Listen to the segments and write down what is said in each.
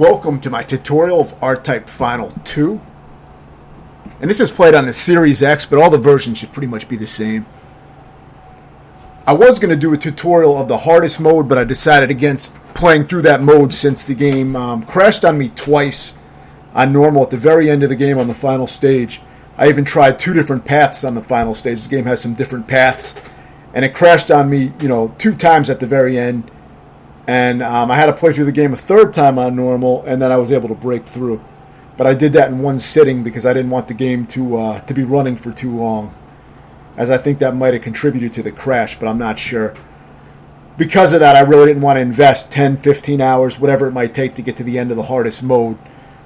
Welcome to my tutorial of R-Type Final 2. And this is played on the Series X, but all the versions should pretty much be the same. I was going to do a tutorial of the hardest mode, but I decided against playing through that mode since the game crashed on me twice on normal at the very end of the game on the final stage. I even tried two different paths on the final stage. The game has some different paths. And it crashed on me, two times at the very end. And I had to play through the game a third time on normal, and then I was able to break through. But I did that in one sitting because I didn't want the game to be running for too long, as I think that might have contributed to the crash, but I'm not sure. Because of that, I really didn't want to invest 10, 15 hours, whatever it might take to get to the end of the hardest mode,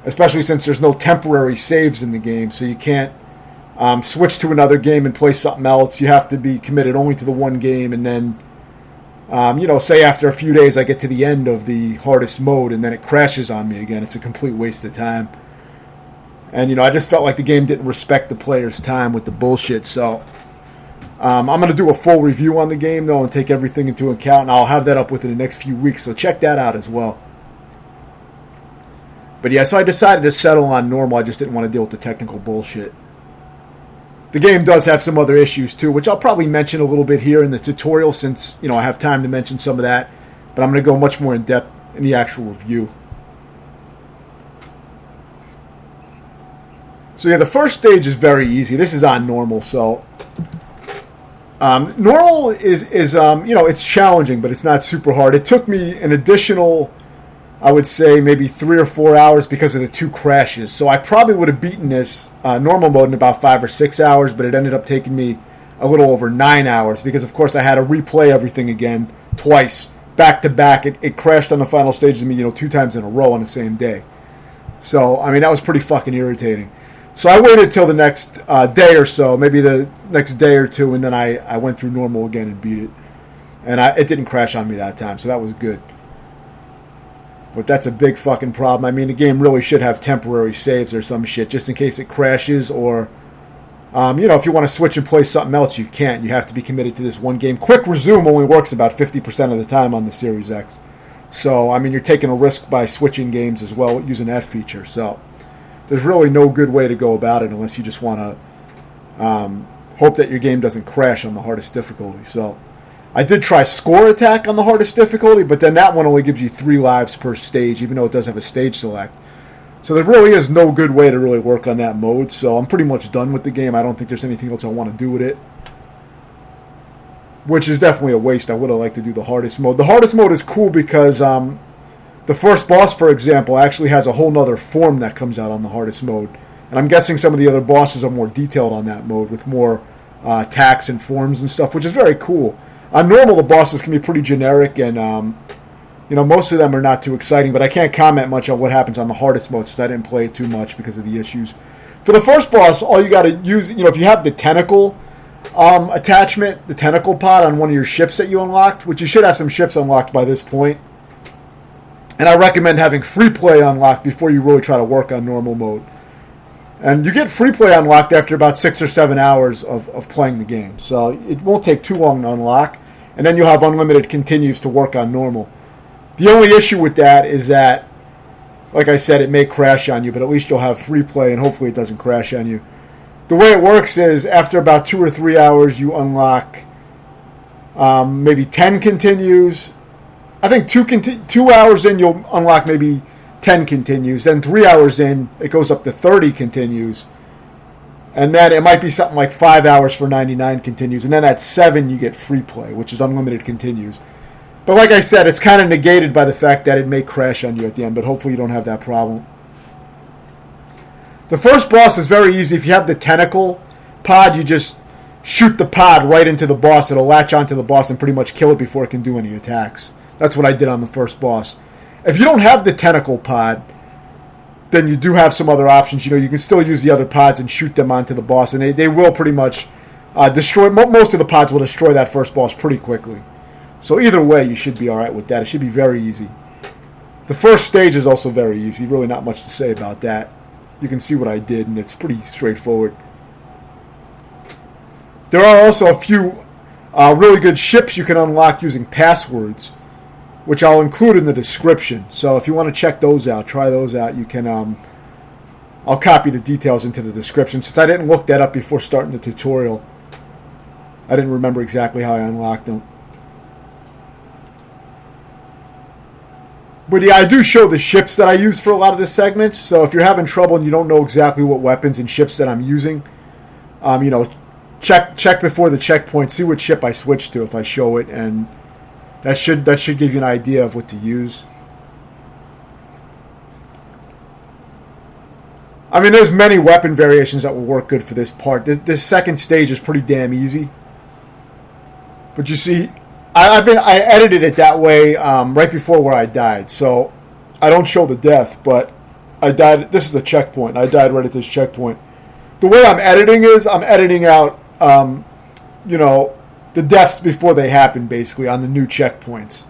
especially since there's no temporary saves in the game, so you can't switch to another game and play something else. You have to be committed only to the one game, and then say after a few days I get to the end of the hardest mode and then it crashes on me again. It's a complete waste of time. And, I just felt like the game didn't respect the player's time with the bullshit. So I'm going to do a full review on the game, though, and take everything into account. And I'll have that up within the next few weeks, so check that out as well. But yeah, so I decided to settle on normal. I just didn't want to deal with the technical bullshit. The game does have some other issues too, which I'll probably mention a little bit here in the tutorial since, I have time to mention some of that. But I'm going to go much more in depth in the actual review. So yeah, the first stage is very easy. This is on normal, so normal is it's challenging, but it's not super hard. It took me an additional, I would say, maybe 3 or 4 hours because of the two crashes. So I probably would have beaten this normal mode in about 5 or 6 hours, but it ended up taking me a little over 9 hours because, of course, I had to replay everything again twice, back to back. It crashed on the final stage to me, 2 times in a row on the same day. So, that was pretty fucking irritating. So I waited till the next day or so, maybe the next day or two, and then I went through normal again and beat it. And it didn't crash on me that time, so that was good. But that's a big fucking problem. The game really should have temporary saves or some shit, just in case it crashes, or, if you want to switch and play something else, you can't. You have to be committed to this one game. Quick resume only works about 50% of the time on the Series X. So, you're taking a risk by switching games as well using that feature. So, there's really no good way to go about it unless you just want to hope that your game doesn't crash on the hardest difficulty. So, I did try Score Attack on the hardest difficulty, but then that one only gives you 3 lives per stage, even though it does have a stage select. So there really is no good way to really work on that mode, so I'm pretty much done with the game. I don't think there's anything else I want to do with it, which is definitely a waste. I would have liked to do the hardest mode. The hardest mode is cool because the first boss, for example, actually has a whole nother form that comes out on the hardest mode. And I'm guessing some of the other bosses are more detailed on that mode with more attacks and forms and stuff, which is very cool. On normal, the bosses can be pretty generic, and most of them are not too exciting. But I can't comment much on what happens on the hardest mode, since I didn't play it too much because of the issues. For the first boss, all you got to use, if you have the tentacle attachment, the tentacle pod on one of your ships that you unlocked, which you should have some ships unlocked by this point. And I recommend having Freeplay unlocked before you really try to work on normal mode. And you get Freeplay unlocked after about 6 or 7 hours of playing the game. So it won't take too long to unlock. And then you'll have unlimited continues to work on normal. The only issue with that is that, like I said, it may crash on you, but at least you'll have Freeplay and hopefully it doesn't crash on you. The way it works is after about 2 or 3 hours you unlock maybe 10 continues. I think 2 hours in you'll unlock maybe 10 continues. Then 3 hours in, it goes up to 30 continues. And then it might be something like 5 hours for 99 continues. And then at 7, you get free play, which is unlimited continues. But like I said, it's kind of negated by the fact that it may crash on you at the end. But hopefully you don't have that problem. The first boss is very easy. If you have the tentacle pod, you just shoot the pod right into the boss. It'll latch onto the boss and pretty much kill it before it can do any attacks. That's what I did on the first boss. If you don't have the tentacle pod, then you do have some other options. You can still use the other pods and shoot them onto the boss, and they will pretty much destroy. Most of the pods will destroy that first boss pretty quickly. So either way, you should be all right with that. It should be very easy. The first stage is also very easy. Really not much to say about that. You can see what I did, and it's pretty straightforward. There are also a few really good ships you can unlock using passwords. which I'll include in the description. So if you want to check those out, try those out, you can, I'll copy the details into the description. Since I didn't look that up before starting the tutorial, I didn't remember exactly how I unlocked them. But yeah, I do show the ships that I use for a lot of the segments. So if you're having trouble and you don't know exactly what weapons and ships that I'm using, you know, check before the checkpoint, see what ship I switch to if I show it, and that should give you an idea of what to use. I mean, there's many weapon variations that will work good for this part. This second stage is pretty damn easy. But you see, I edited it that way right before where I died, so I don't show the death, but I died. This is the checkpoint. I died right at this checkpoint. The way I'm editing is I'm editing out, you know, the deaths before they happen, basically, on the new checkpoints.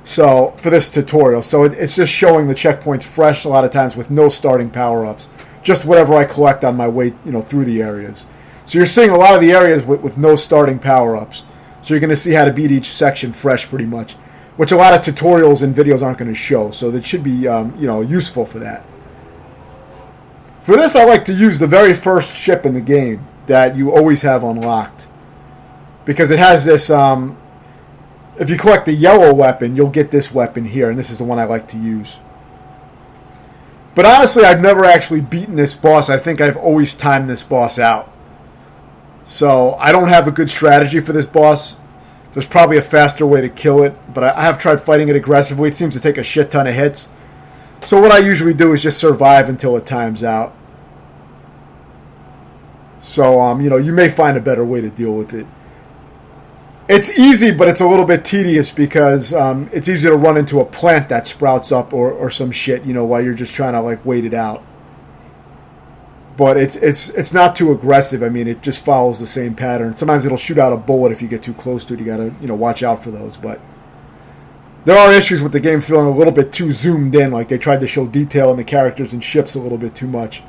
So for this tutorial, so it's just showing the checkpoints fresh a lot of times with no starting power-ups, just whatever I collect on my way, you know, through the areas. So you're seeing a lot of the areas with no starting power-ups. So you're going to see how to beat each section fresh, pretty much, which a lot of tutorials and videos aren't going to show. So that should be, you know, useful for that. For this, I like to use the very first ship in the game that you always have unlocked, because it has this. If you collect the yellow weapon, you'll get this weapon here, and this is the one I like to use. But honestly, I've never actually beaten this boss. I think I've always timed this boss out. So I don't have a good strategy for this boss. There's probably a faster way to kill it, but I have tried fighting it aggressively. It seems to take a shit ton of hits. So what I usually do is just survive until it times out. So, you know, you may find a better way to deal with it. It's easy, but it's a little bit tedious because it's easy to run into a plant that sprouts up or some shit, you know, while you're just trying to, like, wait it out. But it's not too aggressive. I mean, it just follows the same pattern. Sometimes it'll shoot out a bullet if you get too close to it. You gotta, you know, watch out for those. But there are issues with the game feeling a little bit too zoomed in, like they tried to show detail in the characters and ships a little bit too much.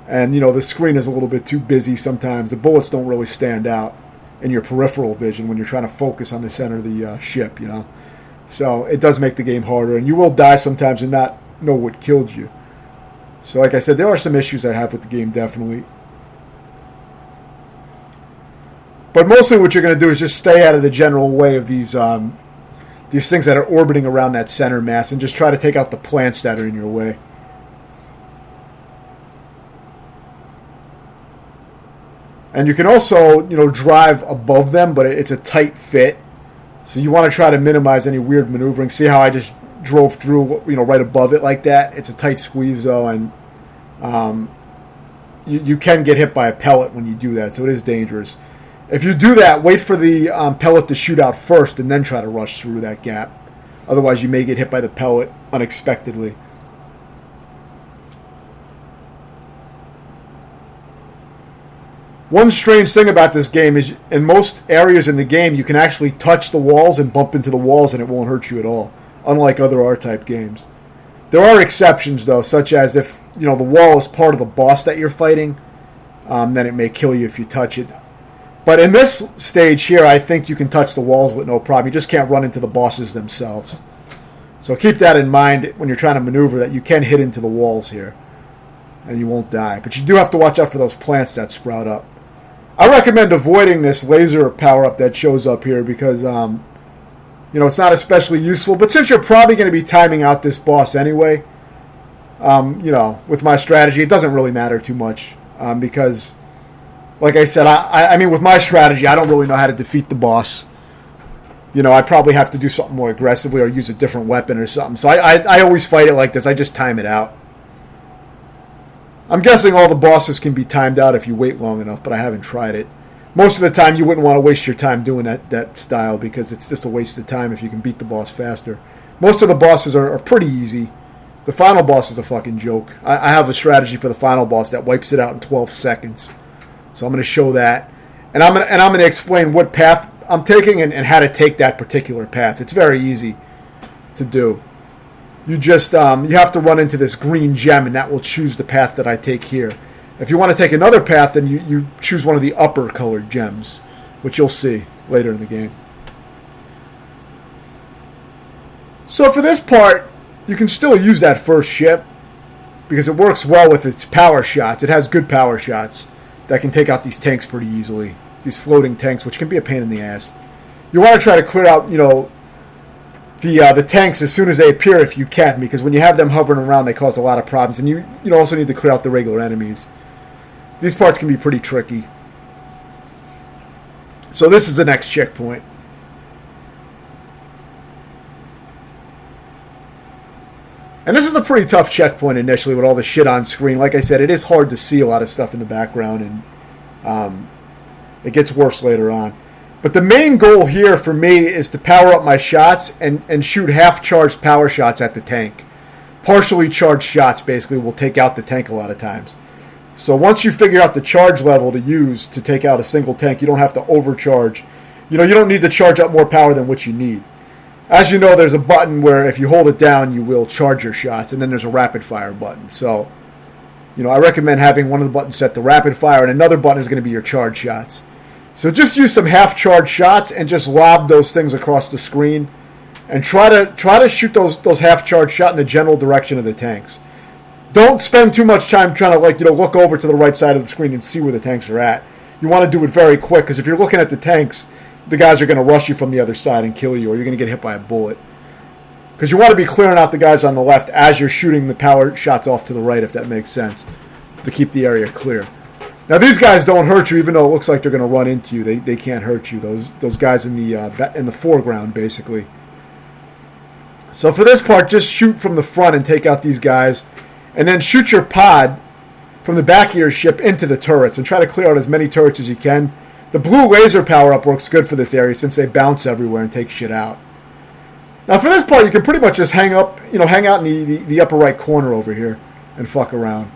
And, you know, the screen is a little bit too busy sometimes. The bullets don't really stand out in your peripheral vision when you're trying to focus on the center of the ship, you know. So it does make the game harder. And you will die sometimes and not know what killed you. So like I said, there are some issues I have with the game, definitely. But mostly what you're going to do is just stay out of the general way of these things that are orbiting around that center mass and just try to take out the plants that are in your way. And you can also, you know, drive above them, but it's a tight fit. So you want to try to minimize any weird maneuvering. See how I just drove through, you know, right above it like that? It's a tight squeeze, though, and you can get hit by a pellet when you do that, so it is dangerous. If you do that, wait for the pellet to shoot out first and then try to rush through that gap. Otherwise, you may get hit by the pellet unexpectedly. One strange thing about this game is in most areas in the game, you can actually touch the walls and bump into the walls and it won't hurt you at all, unlike other R-type games. There are exceptions, though, such as if, you know, the wall is part of the boss that you're fighting, then it may kill you if you touch it. But in this stage here, I think you can touch the walls with no problem. You just can't run into the bosses themselves. So keep that in mind when you're trying to maneuver, that you can hit into the walls here, and you won't die. But you do have to watch out for those plants that sprout up. I recommend avoiding this laser power-up that shows up here because, you know, it's not especially useful. But since you're probably going to be timing out this boss anyway, you know, with my strategy, it doesn't really matter too much because, like I said, I mean, with my strategy, I don't really know how to defeat the boss. You know, I probably have to do something more aggressively or use a different weapon or something. So I always fight it like this. I just time it out. I'm guessing all the bosses can be timed out if you wait long enough, but I haven't tried it. Most of the time, you wouldn't want to waste your time doing that style because it's just a waste of time if you can beat the boss faster. Most of the bosses are pretty easy. The final boss is a fucking joke. I have a strategy for the final boss that wipes it out in 12 seconds. So I'm going to show that. And I'm going to explain what path I'm taking and how to take that particular path. It's very easy to do. You just you have to run into this green gem, and that will choose the path that I take here. If you want to take another path, then you choose one of the upper colored gems, which you'll see later in the game. So for this part, you can still use that first ship because it works well with its power shots. It has good power shots that can take out these tanks pretty easily. These floating tanks, which can be a pain in the ass. You want to try to clear out, the tanks as soon as they appear if you can, because when you have them hovering around, they cause a lot of problems. And you also need to clear out the regular enemies. These parts can be pretty tricky. So this is the next checkpoint. And this is a pretty tough checkpoint initially with all the shit on screen. Like I said, it is hard to see a lot of stuff in the background, and it gets worse later on. But the main goal here for me is to power up my shots and shoot half-charged power shots at the tank. Partially charged shots, basically, will take out the tank a lot of times. So once you figure out the charge level to use to take out a single tank, you don't have to overcharge. You don't need to charge up more power than what you need. As you know, there's a button where if you hold it down, you will charge your shots, and then there's a rapid fire button. So, I recommend having one of the buttons set to rapid fire, and another button is going to be your charge shots. So just use some half-charged shots and just lob those things across the screen, and try to shoot those half-charged shots in the general direction of the tanks. Don't spend too much time trying to look over to the right side of the screen and see where the tanks are at. You want to do it very quick, because if you're looking at the tanks, the guys are going to rush you from the other side and kill you, or you're going to get hit by a bullet. Because you want to be clearing out the guys on the left as you're shooting the power shots off to the right, if that makes sense, to keep the area clear. Now, these guys don't hurt you, even though it looks like they're going to run into you. They can't hurt you. Those guys in the foreground, basically. So for this part, just shoot from the front and take out these guys, and then shoot your pod from the back of your ship into the turrets, and try to clear out as many turrets as you can. The blue laser power-up works good for this area since they bounce everywhere and take shit out. Now for this part, you can pretty much just hang out in the upper right corner over here and fuck around.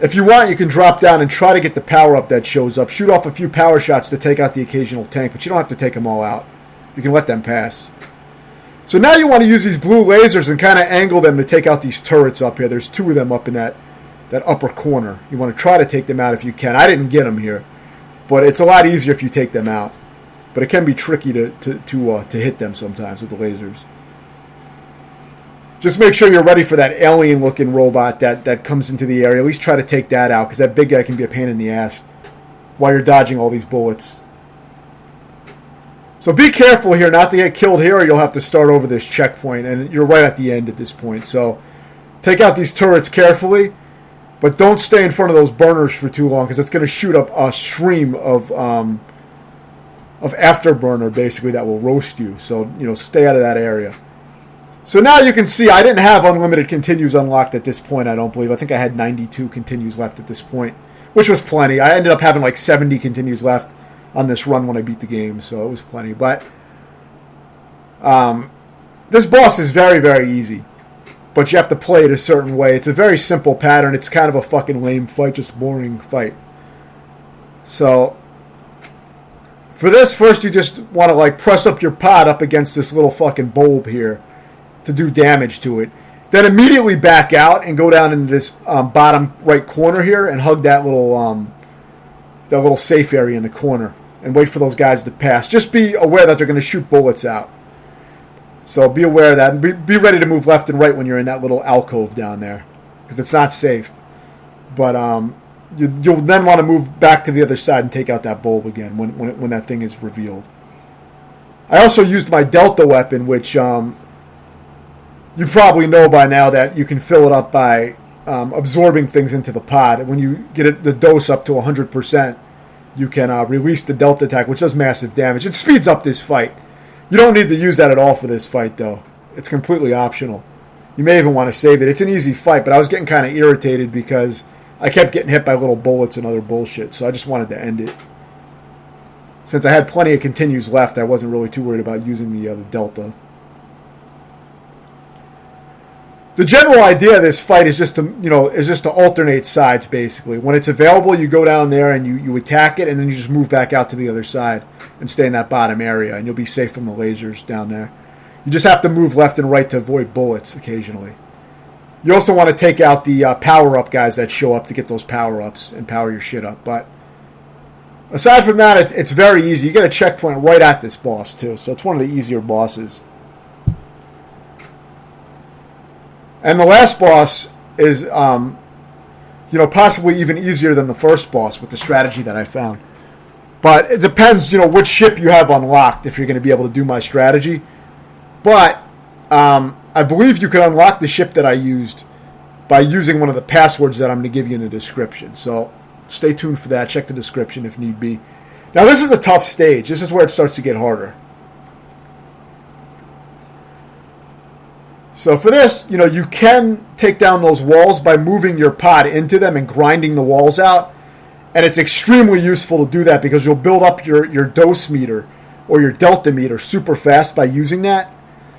If you want, you can drop down and try to get the power-up that shows up. Shoot off a few power shots to take out the occasional tank, but you don't have to take them all out. You can let them pass. So now you want to use these blue lasers and kind of angle them to take out these turrets up here. There's two of them up in that upper corner. You want to try to take them out if you can. I didn't get them here. But it's a lot easier if you take them out. But it can be tricky to hit them sometimes with the lasers. Just make sure you're ready for that alien-looking robot that comes into the area. At least try to take that out, because that big guy can be a pain in the ass while you're dodging all these bullets. So be careful here not to get killed here, or you'll have to start over this checkpoint. And you're right at the end at this point. So take out these turrets carefully. But don't stay in front of those burners for too long, because it's going to shoot up a stream of afterburner, basically, that will roast you. So, stay out of that area. So now you can see I didn't have unlimited continues unlocked at this point, I don't believe. I think I had 92 continues left at this point, which was plenty. I ended up having like 70 continues left on this run when I beat the game, so it was plenty. But this boss is very, very easy. But you have to play it a certain way. It's a very simple pattern. It's kind of a fucking lame fight, just boring fight. So, for this, first you just want to press up your pod up against this little fucking bulb here to do damage to it. Then immediately back out and go down into this bottom right corner here and hug that little safe area in the corner and wait for those guys to pass. Just be aware that they're going to shoot bullets out. So be aware of that. And be ready to move left and right when you're in that little alcove down there, because it's not safe. But you'll then want to move back to the other side and take out that bulb again when that thing is revealed. I also used my Delta weapon, which you probably know by now that you can fill it up by absorbing things into the pod. When you get the dose up to 100%, you can release the Delta attack, which does massive damage. It speeds up this fight. You don't need to use that at all for this fight, though. It's completely optional. You may even want to save it. It's an easy fight, but I was getting kind of irritated because I kept getting hit by little bullets and other bullshit, so I just wanted to end it. Since I had plenty of continues left, I wasn't really too worried about using the Delta. The general idea of this fight is just to alternate sides, basically. When it's available, you go down there and you attack it, and then you just move back out to the other side and stay in that bottom area, and you'll be safe from the lasers down there. You just have to move left and right to avoid bullets occasionally. You also want to take out the power-up guys that show up to get those power-ups and power your shit up. But aside from that, it's very easy. You get a checkpoint right at this boss, too, so it's one of the easier bosses. And the last boss is, possibly even easier than the first boss with the strategy that I found. But it depends, which ship you have unlocked if you're going to be able to do my strategy. But I believe you can unlock the ship that I used by using one of the passwords that I'm going to give you in the description. So stay tuned for that. Check the description if need be. Now, this is a tough stage. This is where it starts to get harder. So for this, you can take down those walls by moving your pod into them and grinding the walls out. And it's extremely useful to do that because you'll build up your dose meter or your delta meter super fast by using that.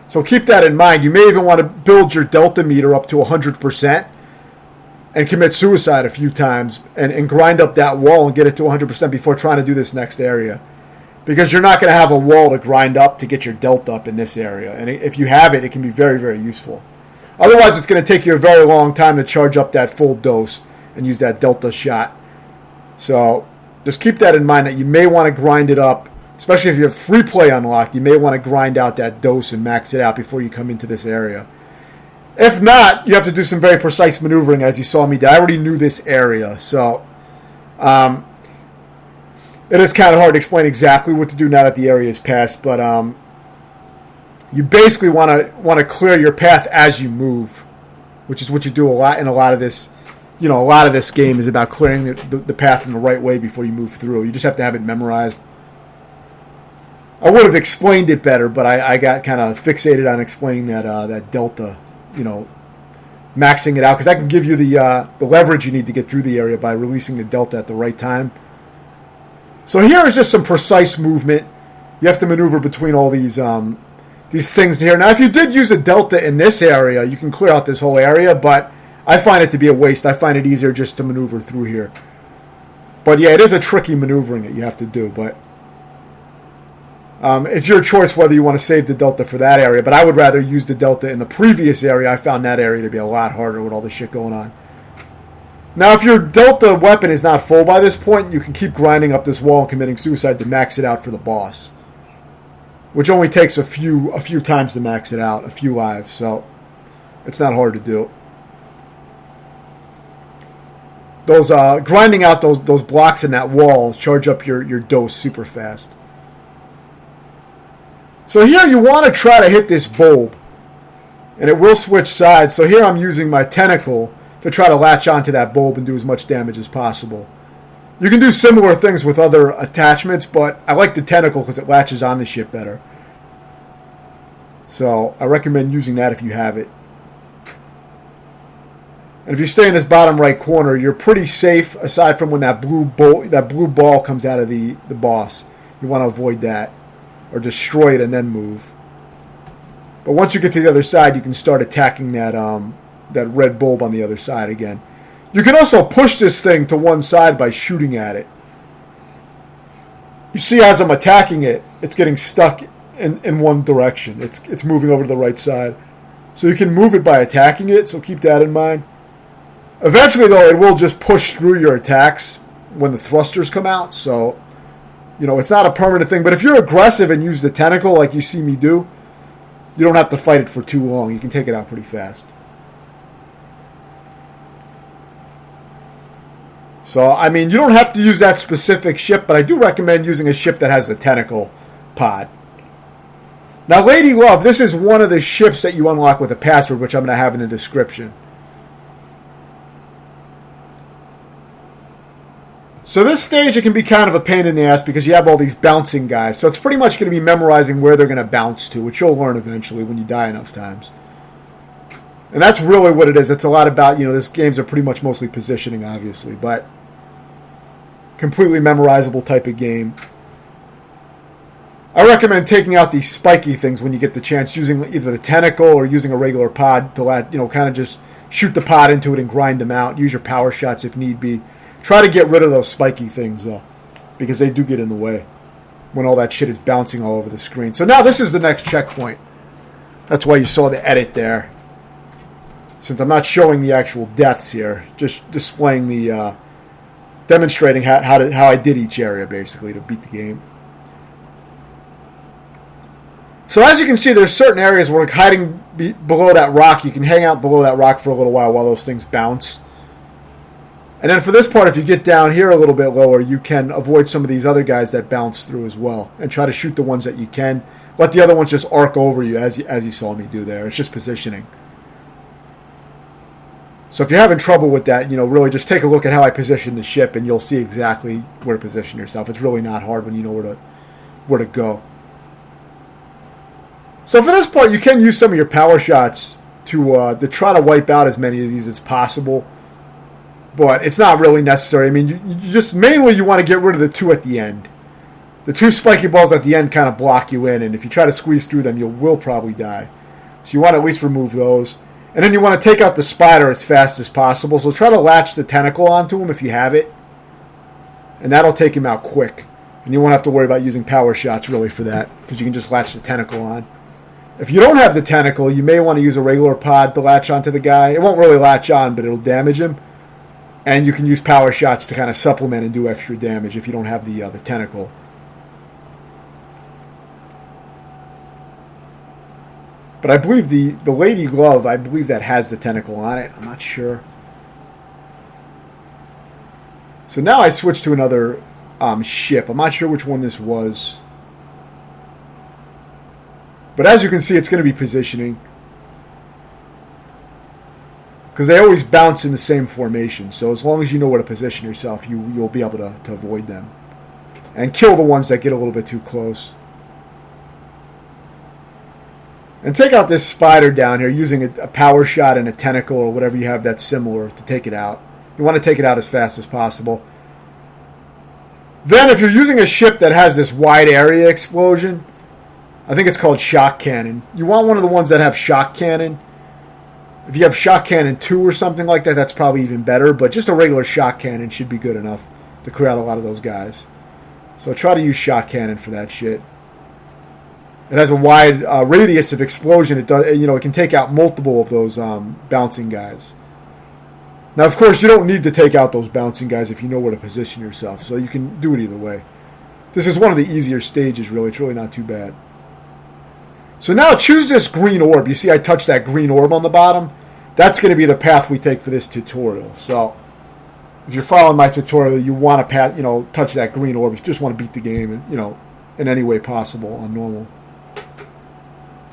So keep that in mind. You may even want to build your delta meter up to 100% and commit suicide a few times and grind up that wall and get it to 100% before trying to do this next area. Because you're not going to have a wall to grind up to get your delta up in this area. And if you have it, it can be very, very useful. Otherwise, it's going to take you a very long time to charge up that full dose and use that delta shot. So just keep that in mind that you may want to grind it up, especially if you have Freeplay unlocked. You may want to grind out that dose and max it out before you come into this area. If not, you have to do some very precise maneuvering, as you saw me do. I already knew this area, so it is kind of hard to explain exactly what to do now that the area is passed. But you basically want to clear your path as you move, which is what you do a lot in a lot of this. A lot of this game is about clearing the path in the right way before you move through. You just have to have it memorized. I would have explained it better, but I got kind of fixated on explaining that delta, maxing it out, because that can give you the leverage you need to get through the area by releasing the delta at the right time. So here is just some precise movement. You have to maneuver between all these things here. Now, if you did use a delta in this area, you can clear out this whole area, but I find it to be a waste. I find it easier just to maneuver through here. But yeah, it is a tricky maneuvering that you have to do, but it's your choice whether you want to save the delta for that area, but I would rather use the delta in the previous area. I found that area to be a lot harder with all the shit going on. Now, if your delta weapon is not full by this point, you can keep grinding up this wall and committing suicide to max it out for the boss, which only takes a few times to max it out, a few lives, so it's not hard to do. Those grinding out those blocks in that wall charge up your dose super fast. So here you want to try to hit this bulb, and it will switch sides. So here I'm using my tentacle to try to latch onto that bulb and do as much damage as possible. You can do similar things with other attachments, but I like the tentacle because it latches on the ship better. So I recommend using that if you have it. And if you stay in this bottom right corner, you're pretty safe, aside from when that blue ball comes out of the boss. You want to avoid that, or destroy it and then move. But once you get to the other side, you can start attacking that red bulb on the other side again. You can also push this thing to one side by shooting at it. You see, as I'm attacking it, it's getting stuck in one direction. It's moving over to the right side. So you can move it by attacking it, so keep that in mind. Eventually, though, it will just push through your attacks when the thrusters come out, so it's not a permanent thing. But if you're aggressive and use the tentacle like you see me do, you don't have to fight it for too long. You can take it out pretty fast. So, you don't have to use that specific ship, but I do recommend using a ship that has a tentacle pod. Now, Ladylove, this is one of the ships that you unlock with a password, which I'm going to have in the description. So this stage, it can be kind of a pain in the ass because you have all these bouncing guys. So it's pretty much going to be memorizing where they're going to bounce to, which you'll learn eventually when you die enough times. And that's really what it is. It's a lot about, this games are pretty much mostly positioning, obviously, but completely memorizable type of game. I recommend taking out these spiky things when you get the chance, using either the tentacle or using a regular pod to kind of just shoot the pod into it and grind them out. Use your power shots if need be. Try to get rid of those spiky things, though, because they do get in the way when all that shit is bouncing all over the screen. So now this is the next checkpoint. That's why you saw the edit there. Since I'm not showing the actual deaths here, just displaying the, demonstrating how I did each area, basically, to beat the game. So as you can see, there's certain areas where hiding below that rock, you can hang out below that rock for a little while those things bounce. And then for this part, if you get down here a little bit lower, you can avoid some of these other guys that bounce through as well, and try to shoot the ones that you can. Let the other ones just arc over you, as you saw me do there. It's just positioning. So if you're having trouble with that, really just take a look at how I position the ship, and you'll see exactly where to position yourself. It's really not hard when you know where to go. So for this part, you can use some of your power shots to try to wipe out as many of these as possible. But it's not really necessary. I mean, you just mainly you want to get rid of the two at the end. The two spiky balls at the end kind of block you in, and if you try to squeeze through them, you will probably die. So you want to at least remove those. And then you want to take out the spider as fast as possible. So try to latch the tentacle onto him if you have it. And that'll take him out quick. And you won't have to worry about using power shots really for that, because you can just latch the tentacle on. If you don't have the tentacle, you may want to use a regular pod to latch onto the guy. It won't really latch on, but it'll damage him. And you can use power shots to kind of supplement and do extra damage if you don't have the tentacle. But I believe the Ladylove, I believe that has the tentacle on it. I'm not sure. So now I switch to another ship. I'm not sure which one this was. But as you can see, it's going to be positioning. Because they always bounce in the same formation. So as long as you know where to position yourself, you'll be able to avoid them. And kill the ones that get a little bit too close. And take out this spider down here using a power shot and a tentacle or whatever you have that's similar to take it out. You want to take it out as fast as possible. Then if you're using a ship that has this wide area explosion, I think it's called shock cannon. You want one of the ones that have shock cannon. If you have shock cannon 2 or something like that, that's probably even better. But just a regular shock cannon should be good enough to clear out a lot of those guys. So try to use shock cannon for that shit. It has a wide radius of explosion. It does, it can take out multiple of those bouncing guys. Now, of course, you don't need to take out those bouncing guys if you know where to position yourself. So you can do it either way. This is one of the easier stages, really. It's really not too bad. So now choose this green orb. You see I touched that green orb on the bottom? That's going to be the path we take for this tutorial. So if you're following my tutorial, you want to touch that green orb. You just want to beat the game, in any way possible on normal.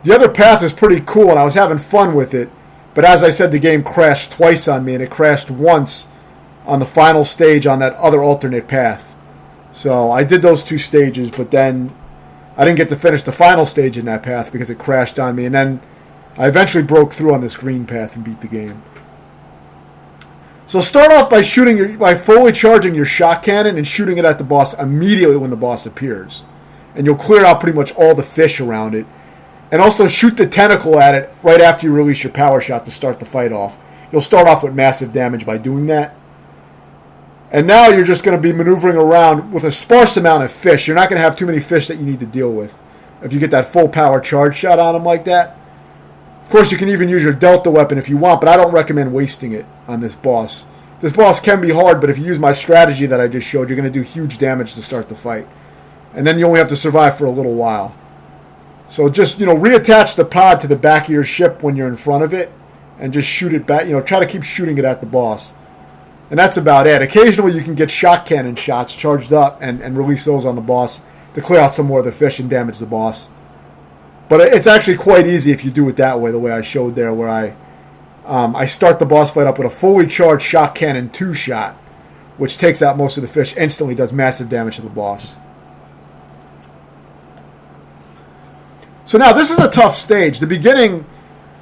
The other path is pretty cool, and I was having fun with it. But as I said, the game crashed twice on me, and it crashed once on the final stage on that other alternate path. So I did those 2 stages, but then I didn't get to finish the final stage in that path because it crashed on me. And then I eventually broke through on this green path and beat the game. So start off by fully charging your shock cannon and shooting it at the boss immediately when the boss appears. And you'll clear out pretty much all the fish around it. And also shoot the tentacle at it right after you release your power shot to start the fight off. You'll start off with massive damage by doing that. And now you're just going to be maneuvering around with a sparse amount of fish. You're not going to have too many fish that you need to deal with if you get that full power charge shot on them like that. Of course, you can even use your Delta weapon if you want, but I don't recommend wasting it on this boss. This boss can be hard, but if you use my strategy that I just showed, you're going to do huge damage to start the fight. And then you only have to survive for a little while. So just, reattach the pod to the back of your ship when you're in front of it and just shoot it back. Try to keep shooting it at the boss. And that's about it. Occasionally you can get shock cannon shots charged up and release those on the boss to clear out some more of the fish and damage the boss. But it's actually quite easy if you do it that way, the way I showed there, where I start the boss fight up with a fully charged shock cannon 2 shot, which takes out most of the fish, instantly does massive damage to the boss. So now, this is a tough stage. The beginning,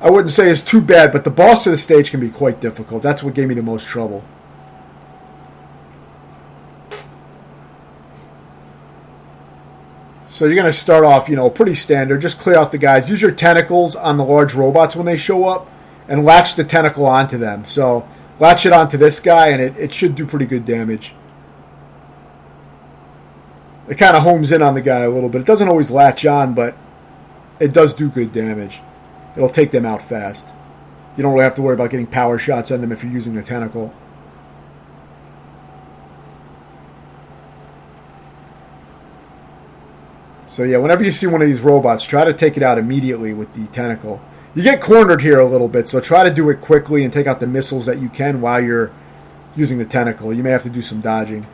I wouldn't say is too bad, but the boss of the stage can be quite difficult. That's what gave me the most trouble. So you're going to start off, pretty standard. Just clear out the guys. Use your tentacles on the large robots when they show up, and latch the tentacle onto them. So latch it onto this guy, and it should do pretty good damage. It kind of homes in on the guy a little bit. It doesn't always latch on, but it does do good damage. It'll take them out fast. You don't really have to worry about getting power shots on them if you're using the tentacle. So yeah, whenever you see one of these robots, try to take it out immediately with the tentacle. You get cornered here a little bit, so try to do it quickly and take out the missiles that you can while you're using the tentacle. You may have to do some dodging.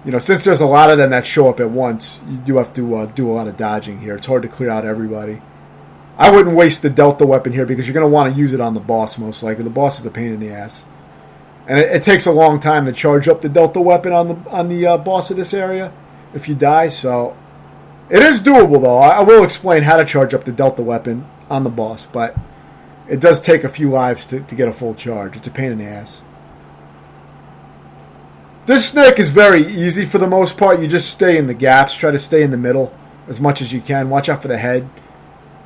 You know, since there's a lot of them that show up at once, you do have to do a lot of dodging here. It's hard to clear out everybody. I wouldn't waste the Delta weapon here because you're going to want to use it on the boss most likely. The boss is a pain in the ass. And it takes a long time to charge up the Delta weapon on the boss of this area if you die. So it is doable, though. I will explain how to charge up the Delta weapon on the boss, but it does take a few lives to get a full charge. It's a pain in the ass. This snake is very easy for the most part. You just stay in the gaps. Try to stay in the middle as much as you can. Watch out for the head.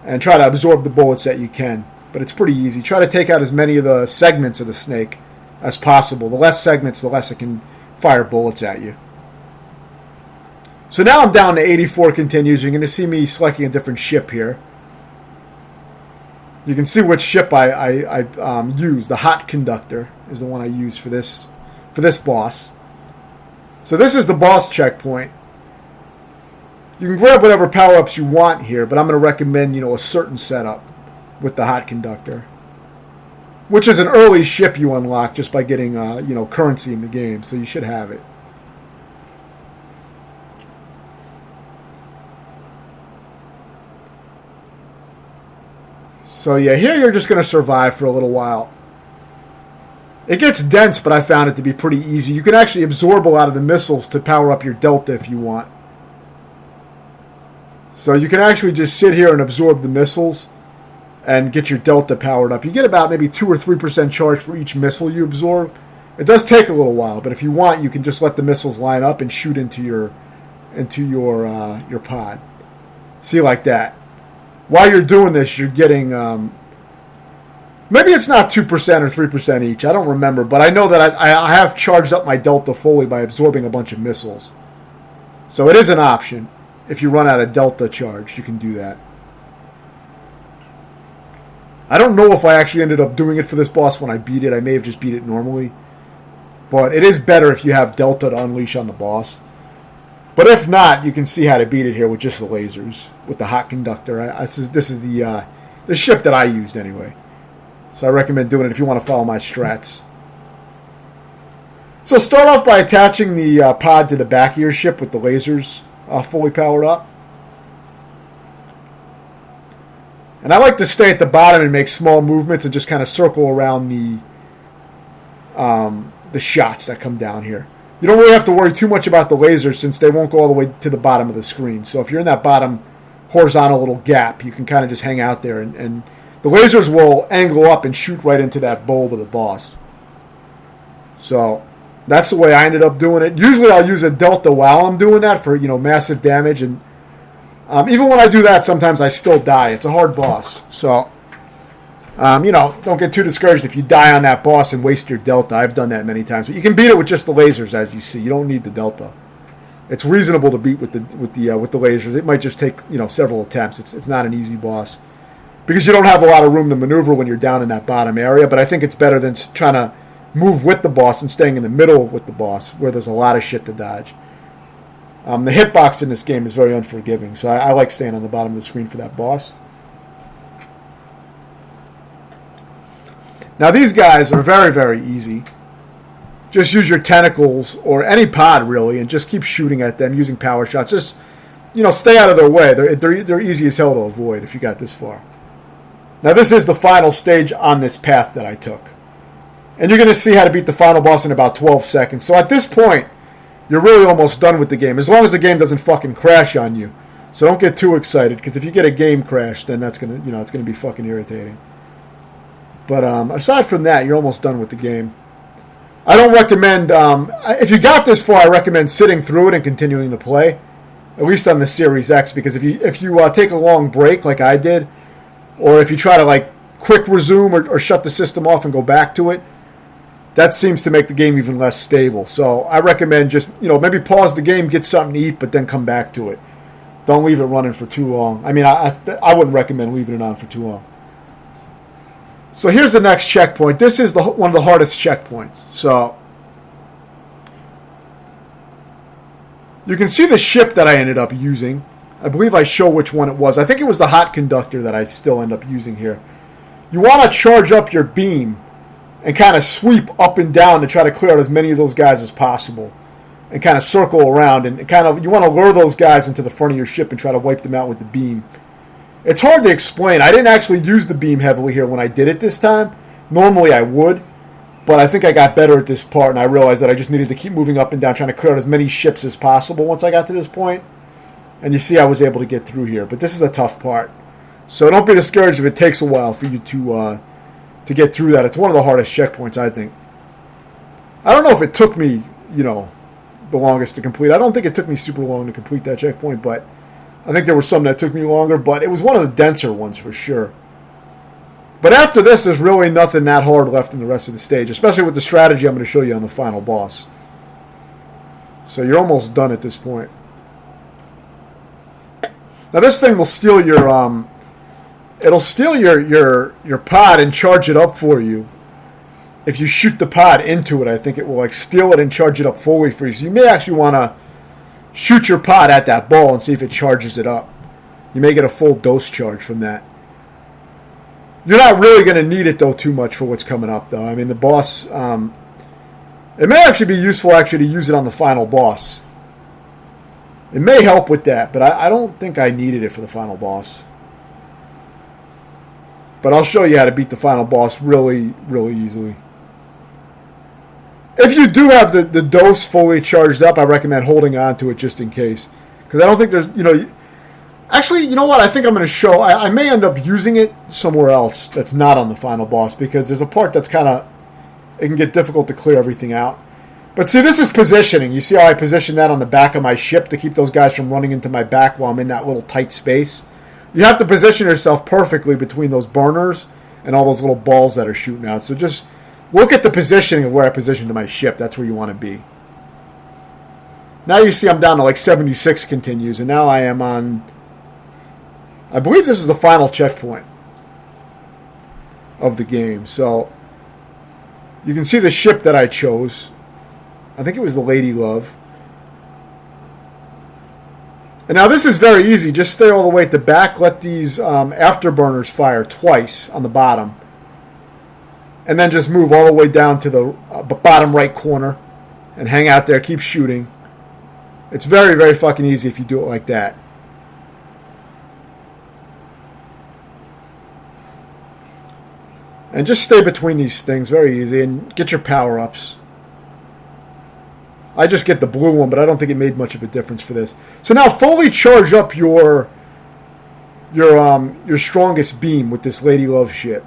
And try to absorb the bullets that you can. But it's pretty easy. Try to take out as many of the segments of the snake as possible. The less segments, the less it can fire bullets at you. So now I'm down to 84 continues. You're going to see me selecting a different ship here. You can see which ship I use. The Hot Conductor is the one I use for this boss. So this is the boss checkpoint. You can grab whatever power-ups you want here, but I'm going to recommend, a certain setup with the Hot Conductor, which is an early ship you unlock just by getting, currency in the game, so you should have it. So yeah, here you're just going to survive for a little while. It gets dense, but I found it to be pretty easy. You can actually absorb a lot of the missiles to power up your Delta if you want. So you can actually just sit here and absorb the missiles and get your Delta powered up. You get about maybe 2 or 3% charge for each missile you absorb. It does take a little while, but if you want, you can just let the missiles line up and shoot into your pod. See, like that. While you're doing this, you're getting maybe it's not 2% or 3% each. I don't remember, but I know that I have charged up my Delta fully by absorbing a bunch of missiles. So it is an option. If you run out of Delta charge, you can do that. I don't know if I actually ended up doing it for this boss when I beat it. I may have just beat it normally. But it is better if you have Delta to unleash on the boss. But if not, you can see how to beat it here with just the lasers, with the Hot Conductor. This is the ship that I used anyway. So I recommend doing it if you want to follow my strats. So start off by attaching the pod to the back of your ship with the lasers fully powered up. And I like to stay at the bottom and make small movements and just kind of circle around the shots that come down here. You don't really have to worry too much about the lasers since they won't go all the way to the bottom of the screen. So if you're in that bottom horizontal little gap, you can kind of just hang out there and the lasers will angle up and shoot right into that bulb of the boss. So that's the way I ended up doing it. Usually I'll use a Delta while I'm doing that for, massive damage. And even when I do that, sometimes I still die. It's a hard boss. So, don't get too discouraged if you die on that boss and waste your Delta. I've done that many times. But you can beat it with just the lasers, as you see. You don't need the Delta. It's reasonable to beat with the lasers. It might just take, several attempts. It's not an easy boss. Because you don't have a lot of room to maneuver when you're down in that bottom area. But I think it's better than trying to move with the boss and staying in the middle with the boss where there's a lot of shit to dodge. The hitbox in this game is very unforgiving, so I like staying on the bottom of the screen for that boss. Now these guys are very, very easy. Just use your tentacles or any pod really and just keep shooting at them using power shots. Just, stay out of their way. They're easy as hell to avoid if you got this far. Now this is the final stage on this path that I took. And you're going to see how to beat the final boss in about 12 seconds. So at this point, you're really almost done with the game. As long as the game doesn't fucking crash on you. So don't get too excited, because if you get a game crash, then that's going to, it's going to be fucking irritating. But aside from that, you're almost done with the game. I don't recommend, if you got this far, I recommend sitting through it and continuing to play. At least on the Series X, because if you take a long break like I did, or if you try to quick resume or shut the system off and go back to it, that seems to make the game even less stable. So I recommend just, maybe pause the game, get something to eat, but then come back to it. Don't leave it running for too long. I mean, I wouldn't recommend leaving it on for too long. So here's the next checkpoint. This is one of the hardest checkpoints. So You can see the ship that I ended up using. I believe I show which one it was. I think it was the hot conductor that I still end up using here. You want to charge up your beam and kind of sweep up and down to try to clear out as many of those guys as possible. And kind of circle around and kind of, you want to lure those guys into the front of your ship and try to wipe them out with the beam. It's hard to explain. I didn't actually use the beam heavily here when I did it this time. Normally I would, but I think I got better at this part and I realized that I just needed to keep moving up and down trying to clear out as many ships as possible once I got to this point. And you see I was able to get through here, but this is a tough part. So don't be discouraged if it takes a while for you to get through that. It's one of the hardest checkpoints, I think. I don't know if it took me, the longest to complete. I don't think it took me super long to complete that checkpoint, but I think there were some that took me longer, but it was one of the denser ones for sure. But after this, there's really nothing that hard left in the rest of the stage, especially with the strategy I'm going to show you on the final boss. So you're almost done at this point. Now this thing will steal your it'll steal your pod and charge it up for you. If you shoot the pod into it, I think it will steal it and charge it up fully for you. So you may actually want to shoot your pod at that ball and see if it charges it up. You may get a full dose charge from that. You're not really going to need it, though, too much for what's coming up, though. I mean, the boss... it may actually be useful, to use it on the final boss. It may help with that, but I don't think I needed it for the final boss. But I'll show you how to beat the final boss really, really easily. If you do have the dose fully charged up, I recommend holding on to it just in case. Because I don't think there's, Actually, you know what? I think I'm going to show... I may end up using it somewhere else that's not on the final boss. Because there's a part that's kind of... It can get difficult to clear everything out. But see, this is positioning. You see how I position that on the back of my ship to keep those guys from running into my back while I'm in that little tight space? You have to position yourself perfectly between those burners and all those little balls that are shooting out. So just... Look at the positioning of where I positioned my ship. That's where you want to be. Now you see I'm down to 76 continues, and now I am on... I believe this is the final checkpoint of the game. So you can see the ship that I chose. I think it was the Ladylove. And now this is very easy. Just stay all the way at the back. Let these afterburners fire twice on the bottom. And then just move all the way down to the bottom right corner and hang out there. Keep shooting. It's very, very fucking easy if you do it like that. And just stay between these things. Very easy. And get your power-ups. I just get the blue one, but I don't think it made much of a difference for this. So now fully charge up your strongest beam with this Ladylove shit.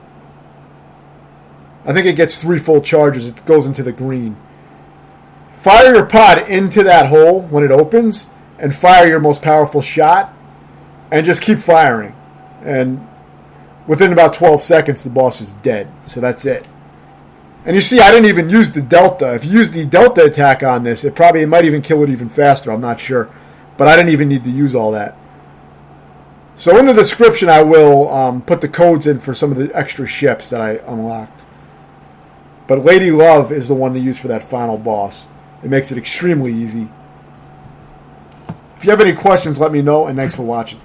I think it gets 3 full charges. It goes into the green. Fire your pod into that hole when it opens and fire your most powerful shot and just keep firing. And within about 12 seconds, the boss is dead. So that's it. And you see, I didn't even use the Delta. If you use the Delta attack on this, it might even kill it even faster. I'm not sure. But I didn't even need to use all that. So in the description, I will put the codes in for some of the extra ships that I unlocked. But Ladylove is the one to use for that final boss. It makes it extremely easy. If you have any questions, let me know, and thanks for watching.